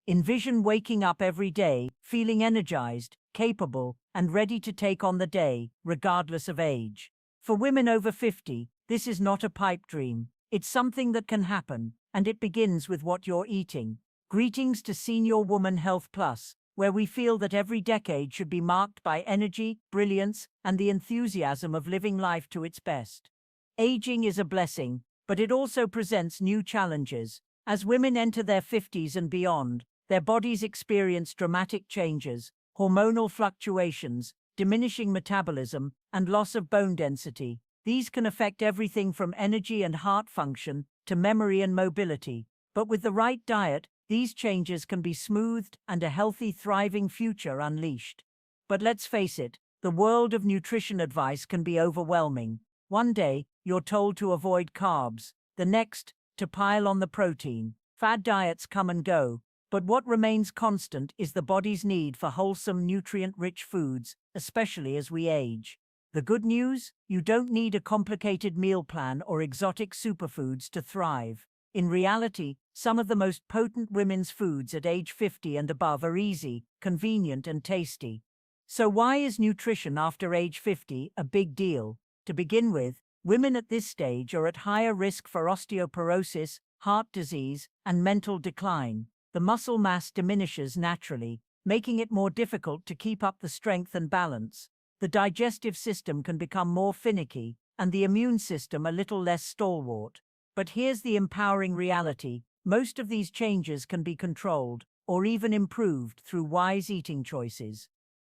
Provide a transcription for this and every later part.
Envision waking up every day, feeling energized, capable, and ready to take on the day, regardless of age. For women over 50, this is not a pipe dream. It's something that can happen, and it begins with what you're eating. Greetings to Senior Woman Health Plus, where we feel that every decade should be marked by energy, brilliance, and the enthusiasm of living life to its best. Aging is a blessing, but it also presents new challenges. As women enter their 50s and beyond, their bodies experience dramatic changes, hormonal fluctuations, diminishing metabolism, and loss of bone density. These can affect everything from energy and heart function to memory and mobility. But with the right diet, these changes can be smoothed and a healthy, thriving future unleashed. But let's face it, the world of nutrition advice can be overwhelming. One day, you're told to avoid carbs. The next, to pile on the protein. Fad diets come and go, but what remains constant is the body's need for wholesome, nutrient-rich foods, especially as we age. The good news? You don't need a complicated meal plan or exotic superfoods to thrive. In reality, some of the most potent women's foods at age 50 and above are easy, convenient, and tasty. So why is nutrition after age 50 a big deal? To begin with, women at this stage are at higher risk for osteoporosis, heart disease, and mental decline. The muscle mass diminishes naturally, making it more difficult to keep up the strength and balance. The digestive system can become more finicky, and the immune system a little less stalwart. But here's the empowering reality: most of these changes can be controlled, or even improved, through wise eating choices.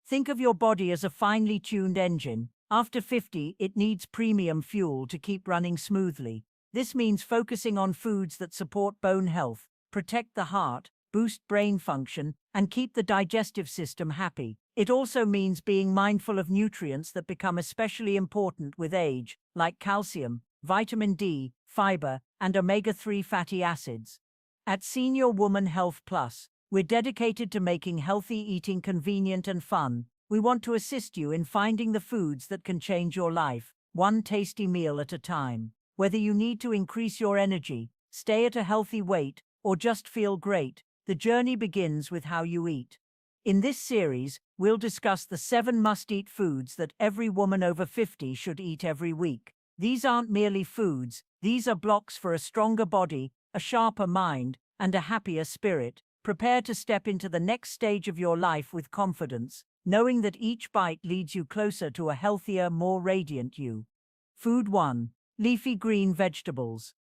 Think of your body as a finely tuned engine. After 50, it needs premium fuel to keep running smoothly. This means focusing on foods that support bone health, protect the heart, boost brain function, and keep the digestive system happy. It also means being mindful of nutrients that become especially important with age, like calcium, vitamin D, fiber, and omega-3 fatty acids. At Senior Woman Health Plus, we're dedicated to making healthy eating convenient and fun. We want to assist you in finding the foods that can change your life, one tasty meal at a time. Whether you need to increase your energy, stay at a healthy weight, or just feel great, the journey begins with how you eat. In this series, we'll discuss the 7 must-eat foods that every woman over 50 should eat every week. These aren't merely foods, these are blocks for a stronger body, a sharper mind, and a happier spirit. Prepare to step into the next stage of your life with confidence, knowing that each bite leads you closer to a healthier, more radiant you. Food 1. Leafy green vegetables.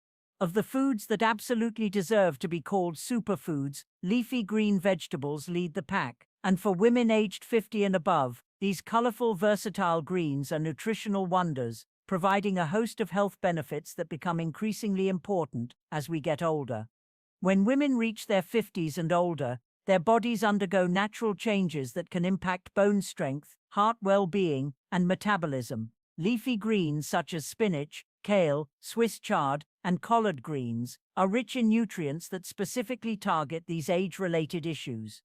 Of the foods that absolutely deserve to be called superfoods, leafy green vegetables lead the pack. And for women aged 50 and above, these colorful, versatile greens are nutritional wonders, providing a host of health benefits that become increasingly important as we get older. When women reach their 50s and older, their bodies undergo natural changes that can impact bone strength, heart well-being, and metabolism. Leafy greens such as spinach, kale, Swiss chard, and collard greens are rich in nutrients that specifically target these age-related issues.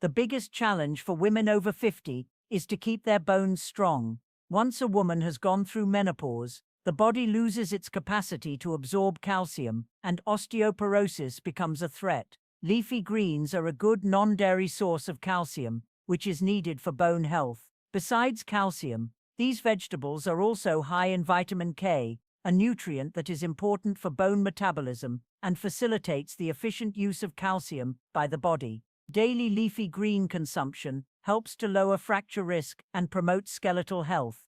The biggest challenge for women over 50 is to keep their bones strong. Once a woman has gone through menopause, the body loses its capacity to absorb calcium, and osteoporosis becomes a threat. Leafy greens are a good non-dairy source of calcium, which is needed for bone health. Besides calcium, these vegetables are also high in vitamin K, a nutrient that is important for bone metabolism and facilitates the efficient use of calcium by the body. Daily leafy green consumption helps to lower fracture risk and promote skeletal health.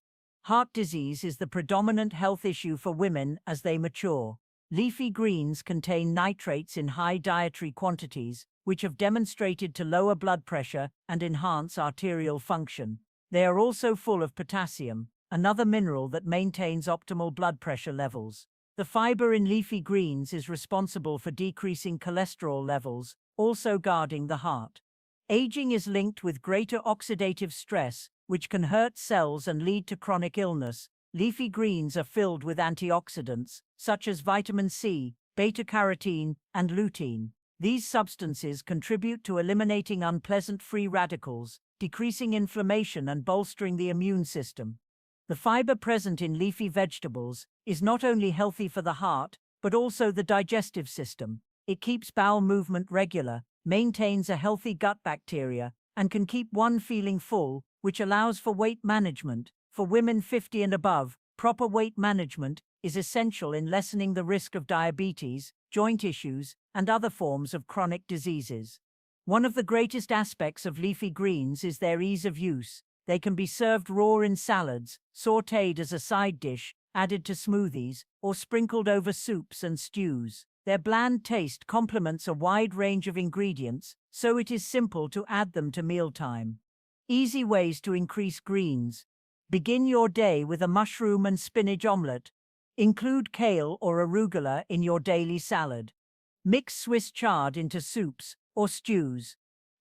Heart disease is the predominant health issue for women as they mature. Leafy greens contain nitrates in high dietary quantities, which have demonstrated to lower blood pressure and enhance arterial function. They are also full of potassium, another mineral that maintains optimal blood pressure levels. The fiber in leafy greens is responsible for decreasing cholesterol levels, also guarding the heart. Aging is linked with greater oxidative stress, which can hurt cells and lead to chronic illness. Leafy greens are filled with antioxidants, such as vitamin C, beta-carotene, and lutein. These substances contribute to eliminating unpleasant free radicals, decreasing inflammation and bolstering the immune system. The fiber present in leafy vegetables is not only healthy for the heart, but also the digestive system. It keeps bowel movement regular, maintains a healthy gut bacteria, and can keep one feeling full, which allows for weight management. For women 50 and above, proper weight management is essential in lessening the risk of diabetes, joint issues, and other forms of chronic diseases. One of the greatest aspects of leafy greens is their ease of use. They can be served raw in salads, sautéed as a side dish, added to smoothies, or sprinkled over soups and stews. Their bland taste complements a wide range of ingredients, so it is simple to add them to mealtime. Easy ways to increase greens. Begin your day with a mushroom and spinach omelette. Include kale or arugula in your daily salad. Mix Swiss chard into soups or stews.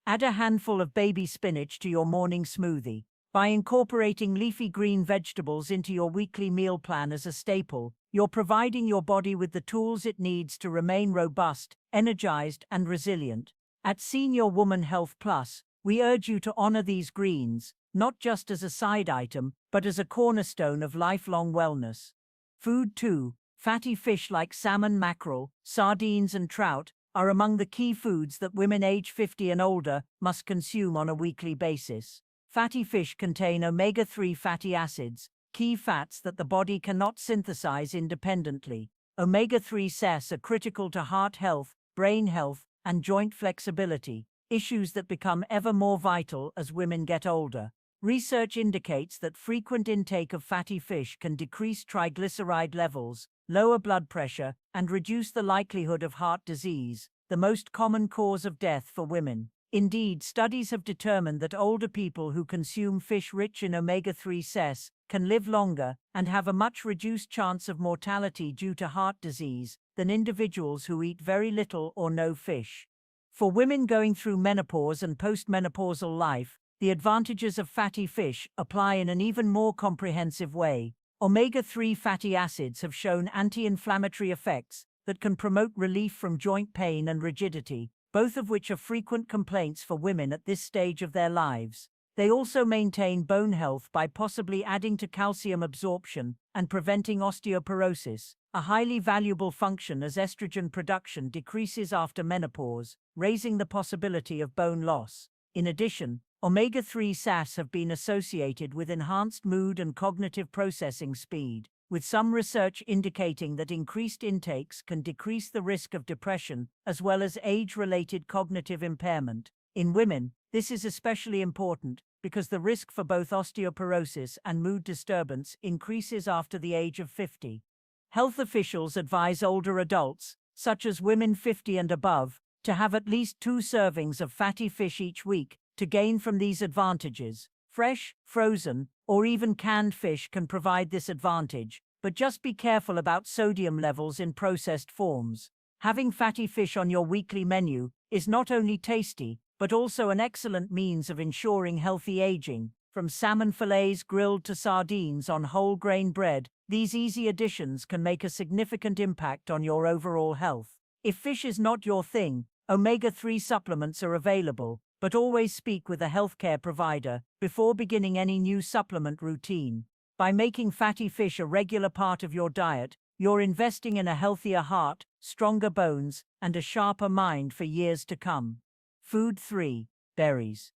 Add a handful of baby spinach to your morning smoothie. By incorporating leafy green vegetables into your weekly meal plan as a staple, you're providing your body with the tools it needs to remain robust, energized, and resilient. At Senior Woman Health Plus, we urge you to honor these greens, not just as a side item, but as a cornerstone of lifelong wellness. Food 2. Fatty fish like salmon, mackerel, sardines, and trout are among the key foods that women age 50 and older must consume on a weekly basis. Fatty fish contain omega-3 fatty acids, key fats that the body cannot synthesize independently. Omega-3 SAS are critical to heart health, brain health, and joint flexibility, issues that become ever more vital as women get older. Research indicates that frequent intake of fatty fish can decrease triglyceride levels, lower blood pressure, and reduce the likelihood of heart disease, the most common cause of death for women. Indeed, studies have determined that older people who consume fish rich in omega-3 SAS can live longer and have a much reduced chance of mortality due to heart disease than individuals who eat very little or no fish. For women going through menopause and postmenopausal life, the advantages of fatty fish apply in an even more comprehensive way. Omega-3 fatty acids have shown anti-inflammatory effects that can promote relief from joint pain and rigidity, both of which are frequent complaints for women at this stage of their lives. They also maintain bone health by possibly adding to calcium absorption and preventing osteoporosis, a highly valuable function as estrogen production decreases after menopause, raising the possibility of bone loss. In addition, omega-3 SAS have been associated with enhanced mood and cognitive processing speed, with some research indicating that increased intakes can decrease the risk of depression as well as age-related cognitive impairment. In women, this is especially important because the risk for both osteoporosis and mood disturbance increases after the age of 50. Health officials advise older adults, such as women 50 and above, to have at least 2 servings of fatty fish each week to gain from these advantages. Fresh, frozen, or even canned fish can provide this advantage, but just be careful about sodium levels in processed forms. Having fatty fish on your weekly menu is not only tasty, but also an excellent means of ensuring healthy aging. From salmon fillets grilled to sardines on whole grain bread, these easy additions can make a significant impact on your overall health. If fish is not your thing, omega-3 supplements are available, but always speak with a healthcare provider before beginning any new supplement routine. By making fatty fish a regular part of your diet, you're investing in a healthier heart, stronger bones, and a sharper mind for years to come. Food 3. Berries.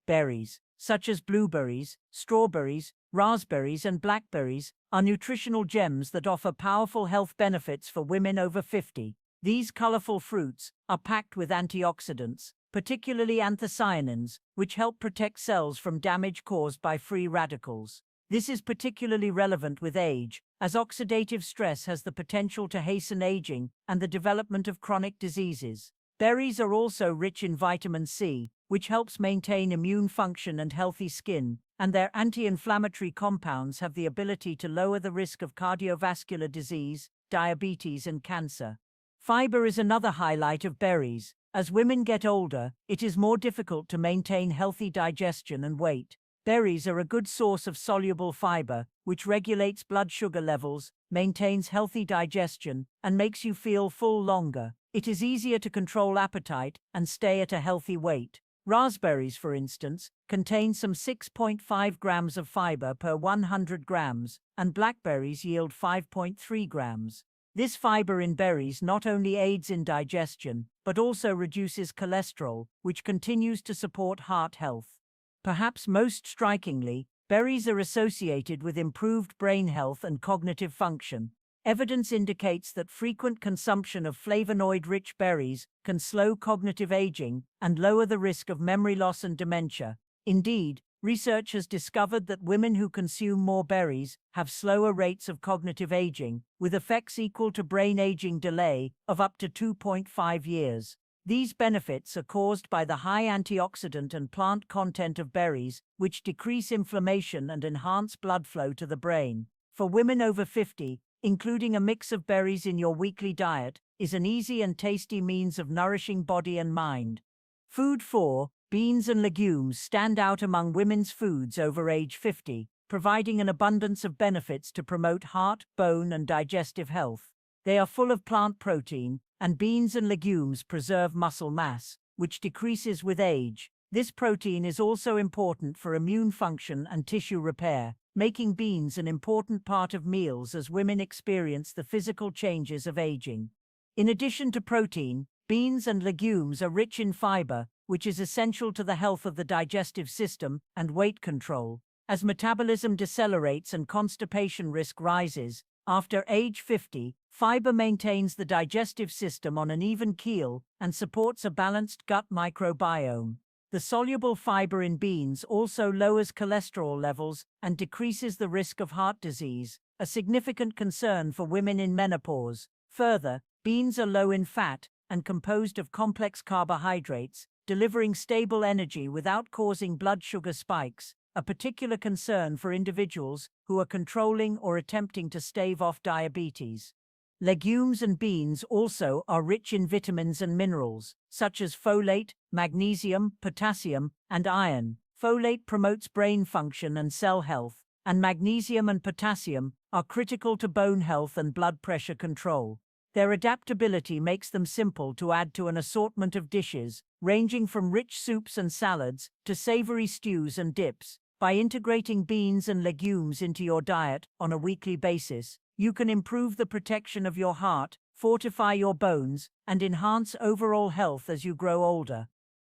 Berries, such as blueberries, strawberries, raspberries, and blackberries, are nutritional gems that offer powerful health benefits for women over 50. These colorful fruits are packed with antioxidants, particularly anthocyanins, which help protect cells from damage caused by free radicals. This is particularly relevant with age, as oxidative stress has the potential to hasten aging and the development of chronic diseases. Berries are also rich in vitamin C, which helps maintain immune function and healthy skin, and their anti-inflammatory compounds have the ability to lower the risk of cardiovascular disease, diabetes, and cancer. Fiber is another highlight of berries. As women get older, it is more difficult to maintain healthy digestion and weight. Berries are a good source of soluble fiber, which regulates blood sugar levels, maintains healthy digestion, and makes you feel full longer. It is easier to control appetite and stay at a healthy weight. Raspberries, for instance, contain some 6.5 grams of fiber per 100 grams, and blackberries yield 5.3 grams. This fiber in berries not only aids in digestion, but also reduces cholesterol, which continues to support heart health. Perhaps most strikingly, berries are associated with improved brain health and cognitive function. Evidence indicates that frequent consumption of flavonoid-rich berries can slow cognitive aging and lower the risk of memory loss and dementia. Indeed, research has discovered that women who consume more berries have slower rates of cognitive aging, with effects equal to brain aging delay of up to 2.5 years. These benefits are caused by the high antioxidant and plant content of berries, which decrease inflammation and enhance blood flow to the brain. For women over 50, including a mix of berries in your weekly diet is an easy and tasty means of nourishing body and mind. Food 4. Beans and legumes stand out among women's foods over age 50, providing an abundance of benefits to promote heart, bone, and digestive health. They are full of plant protein, and beans and legumes preserve muscle mass, which decreases with age. This protein is also important for immune function and tissue repair, making beans an important part of meals as women experience the physical changes of aging. In addition to protein, beans and legumes are rich in fiber, which is essential to the health of the digestive system and weight control. As metabolism decelerates and constipation risk rises, after age 50, fiber maintains the digestive system on an even keel and supports a balanced gut microbiome. The soluble fiber in beans also lowers cholesterol levels and decreases the risk of heart disease, a significant concern for women in menopause. Further, beans are low in fat and composed of complex carbohydrates, delivering stable energy without causing blood sugar spikes, a particular concern for individuals who are controlling or attempting to stave off diabetes. Legumes and beans also are rich in vitamins and minerals, such as folate, magnesium, potassium, and iron. Folate promotes brain function and cell health, and magnesium and potassium are critical to bone health and blood pressure control. Their adaptability makes them simple to add to an assortment of dishes, ranging from rich soups and salads to savory stews and dips. By integrating beans and legumes into your diet on a weekly basis, you can improve the protection of your heart, fortify your bones, and enhance overall health as you grow older.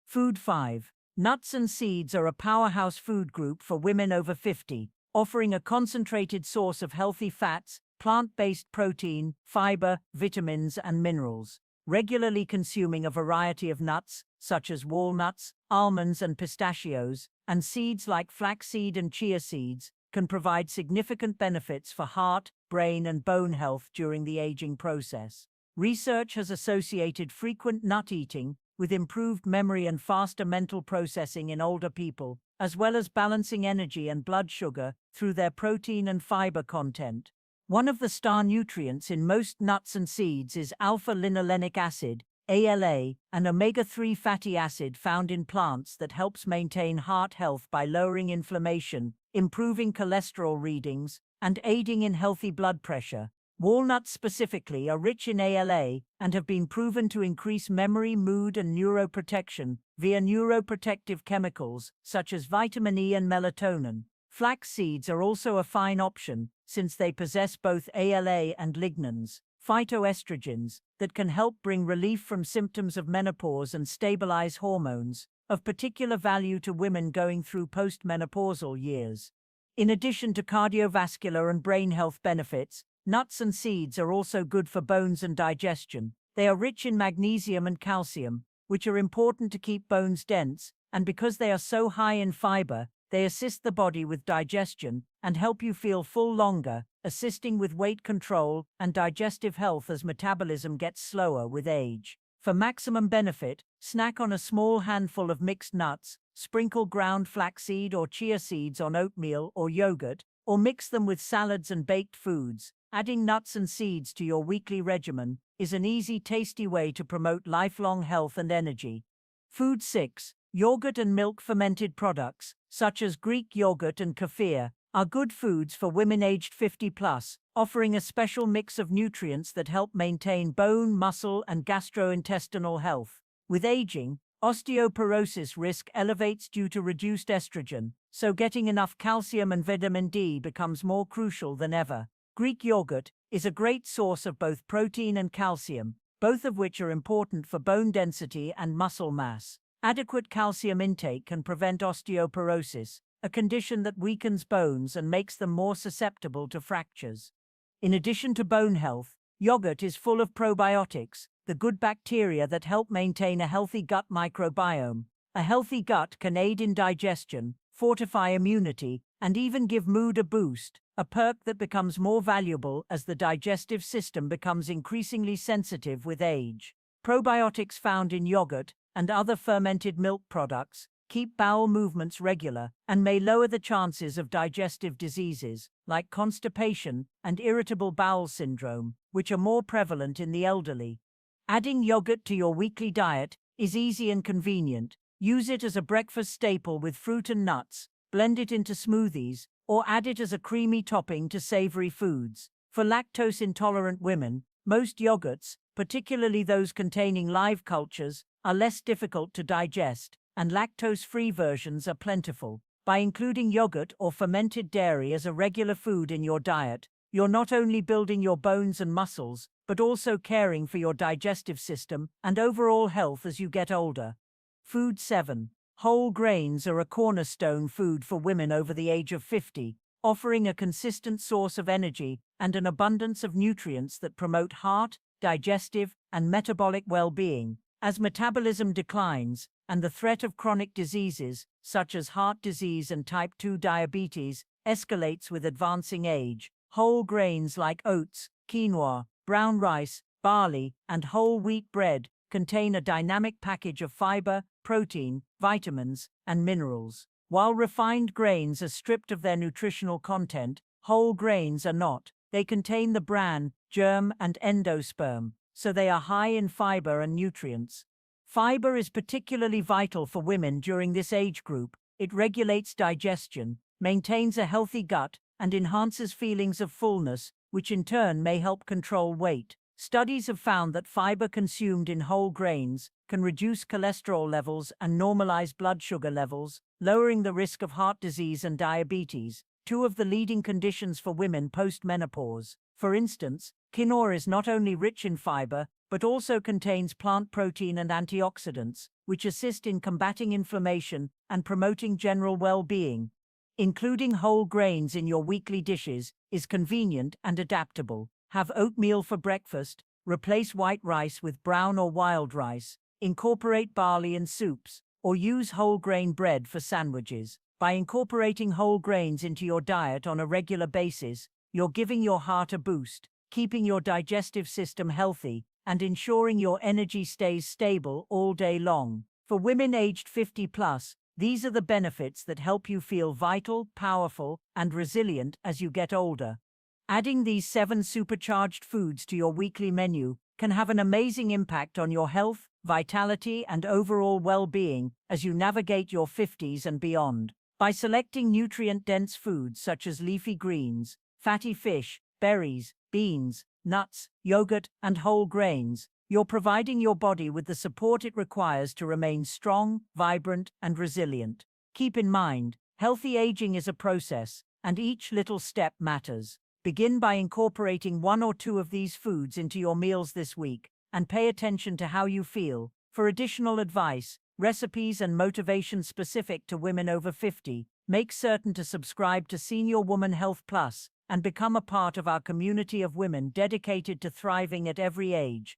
Food 5. Nuts and seeds are a powerhouse food group for women over 50, offering a concentrated source of healthy fats, plant-based protein, fiber, vitamins, and minerals. Regularly consuming a variety of nuts, such as walnuts, almonds, and pistachios, and seeds like flaxseed and chia seeds, can provide significant benefits for heart, brain, and bone health during the aging process. Research has associated frequent nut eating with improved memory and faster mental processing in older people, as well as balancing energy and blood sugar through their protein and fiber content. One of the star nutrients in most nuts and seeds is alpha-linolenic acid, ALA, an omega-3 fatty acid found in plants that helps maintain heart health by lowering inflammation, improving cholesterol readings, and aiding in healthy blood pressure. Walnuts specifically are rich in ALA and have been proven to increase memory, mood, and neuroprotection via neuroprotective chemicals such as vitamin E and melatonin. Flax seeds are also a fine option since they possess both ALA and lignans, phytoestrogens, that can help bring relief from symptoms of menopause and stabilize hormones, of particular value to women going through postmenopausal years. In addition to cardiovascular and brain health benefits, nuts and seeds are also good for bones and digestion. They are rich in magnesium and calcium, which are important to keep bones dense, and because they are so high in fiber, they assist the body with digestion and help you feel full longer, assisting with weight control and digestive health as metabolism gets slower with age. For maximum benefit, snack on a small handful of mixed nuts, sprinkle ground flaxseed or chia seeds on oatmeal or yogurt, or mix them with salads and baked foods. Adding nuts and seeds to your weekly regimen is an easy, tasty way to promote lifelong health and energy. Food 6. Yogurt and milk fermented products, such as Greek yogurt and kefir, are good foods for women aged 50 plus, offering a special mix of nutrients that help maintain bone, muscle, and gastrointestinal health. With aging, osteoporosis risk elevates due to reduced estrogen, so getting enough calcium and vitamin D becomes more crucial than ever. Greek yogurt is a great source of both protein and calcium, both of which are important for bone density and muscle mass. Adequate calcium intake can prevent osteoporosis, a condition that weakens bones and makes them more susceptible to fractures. In addition to bone health, yogurt is full of probiotics, the good bacteria that help maintain a healthy gut microbiome. A healthy gut can aid in digestion, fortify immunity, and even give mood a boost, a perk that becomes more valuable as the digestive system becomes increasingly sensitive with age. Probiotics found in yogurt and other fermented milk products keep bowel movements regular and may lower the chances of digestive diseases like constipation and irritable bowel syndrome, which are more prevalent in the elderly. Adding yogurt to your weekly diet is easy and convenient. Use it as a breakfast staple with fruit and nuts, blend it into smoothies, or add it as a creamy topping to savory foods. For lactose-intolerant women, most yogurts, particularly those containing live cultures, are less difficult to digest, and lactose-free versions are plentiful. By including yogurt or fermented dairy as a regular food in your diet, you're not only building your bones and muscles, but also caring for your digestive system and overall health as you get older. Food 7. Whole grains are a cornerstone food for women over the age of 50, offering a consistent source of energy and an abundance of nutrients that promote heart, digestive, and metabolic well-being. As metabolism declines, and the threat of chronic diseases, such as heart disease and type 2 diabetes, escalates with advancing age, whole grains like oats, quinoa, brown rice, barley, and whole wheat bread contain a dynamic package of fiber, protein, vitamins, and minerals. While refined grains are stripped of their nutritional content, whole grains are not. They contain the bran, germ, and endosperm, so they are high in fiber and nutrients. Fiber is particularly vital for women during this age group. It regulates digestion, maintains a healthy gut, and enhances feelings of fullness, which in turn may help control weight. Studies have found that fiber consumed in whole grains can reduce cholesterol levels and normalize blood sugar levels, lowering the risk of heart disease and diabetes, two of the leading conditions for women post-menopause. For instance, quinoa is not only rich in fiber, but also contains plant protein and antioxidants, which assist in combating inflammation and promoting general well-being. Including whole grains in your weekly dishes is convenient and adaptable. Have oatmeal for breakfast, replace white rice with brown or wild rice, incorporate barley in soups, or use whole grain bread for sandwiches. By incorporating whole grains into your diet on a regular basis, you're giving your heart a boost, keeping your digestive system healthy, and ensuring your energy stays stable all day long. For women aged 50 plus, these are the benefits that help you feel vital, powerful, and resilient as you get older. Adding these 7 supercharged foods to your weekly menu can have an amazing impact on your health, vitality, and overall well-being as you navigate your 50s and beyond. By selecting nutrient-dense foods such as leafy greens, fatty fish, berries, beans, nuts, yogurt, and whole grains, you're providing your body with the support it requires to remain strong, vibrant, and resilient. Keep in mind, healthy aging is a process, and each little step matters. Begin by incorporating 1 or 2 of these foods into your meals this week, and pay attention to how you feel. For additional advice, recipes, and motivation specific to women over 50, make certain to subscribe to Senior Woman Health Plus and become a part of our community of women dedicated to thriving at every age.